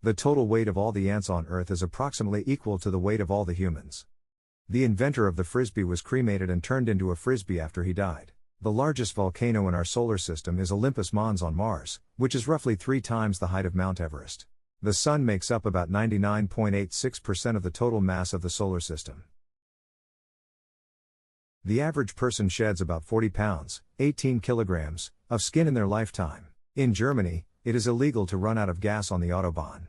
The total weight of all the ants on Earth is approximately equal to the weight of all the humans. The inventor of the Frisbee was cremated and turned into a Frisbee after he died. The largest volcano in our solar system is Olympus Mons on Mars, which is roughly 3 times the height of Mount Everest. The Sun makes up about 99.86% of the total mass of the solar system. The average person sheds about 40 pounds, 18 kilograms, of skin in their lifetime. In Germany, it is illegal to run out of gas on the Autobahn.